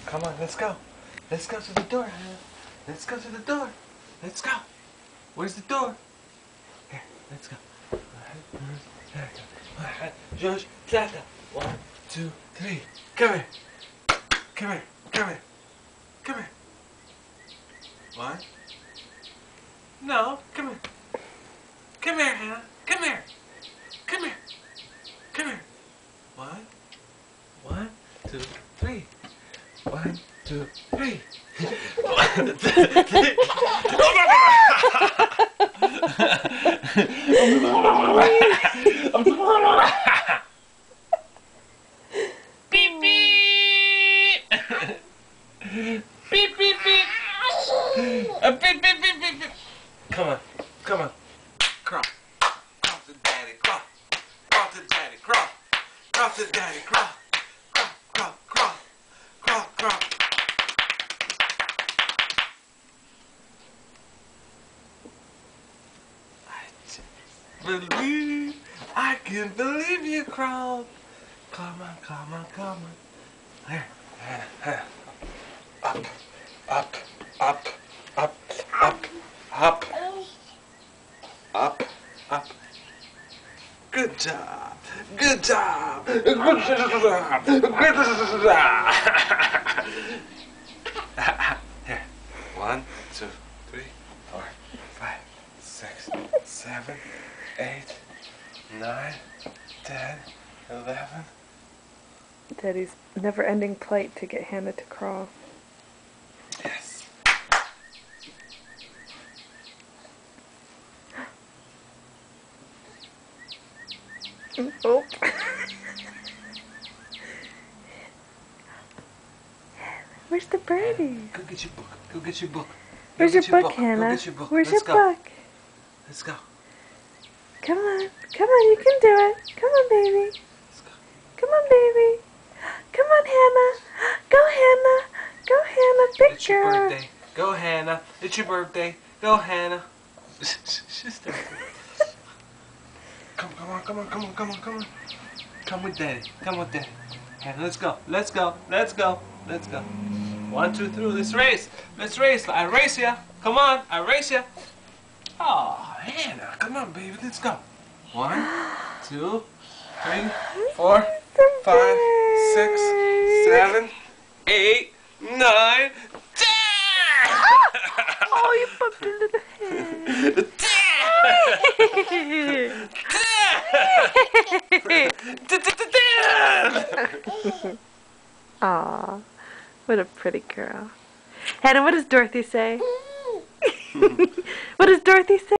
Come on, let's go. Let's go to the door, Hannah. Let's go to the door. Let's go. Where's the door? Here, let's go. George, Tata. 1, 2, 3. Come here. Come here. Come here. Come here. 1. No, come here. Come here, Hannah. Come here. Come here. Come here. 1, 1, 2, 3. 1, 2, 3. Beep beep. Beep beep beep. Beep beep beep beep beep. Come on, come on. Crawl. Crawl to daddy, crawl. Crawl to daddy, crawl. Crawl to daddy, crawl. Crawl, crawl, crawl. Crawl, crawl. I can't believe you crawled. Come on, come on, come on. Here, here. Up, up, up, up, up, up, up, up. Good job, good job, good job, good job. Here, 1, 2, 3, 4, 5, 6, 7, 8, 9, 10, 11. Daddy's never-ending plight to get Hannah to crawl. Yes. Oh. Where's the birdie? Go get your book. Go get your book. Where's your book, Hannah? Go get your book. Where's your Let's go. book? Let's go. Come on. Come on, you can do it. Come on, baby. Let's go. Come on, baby. Come on, Hannah. Go, Hannah. Go, Hannah. Big It's your girl. birthday. Go, Hannah. It's your birthday. Go, Hannah. She's there. Come on, come on, come on, come on, come on. Come with Daddy. Come with Daddy. Hannah, let's go. Let's go. Let's go. Let's go. 1, 2, 3. Let's race. Let's race. I race ya. Come on. I race ya. Oh, Hannah. Come on, baby. Let's go. 1, 2, 3, 4, 5, 6, 7, 8, 9, 10! Oh, you bumped into the head. 10! Aw, what a pretty girl. Hannah, what does Dorothy say? What does Dorothy say?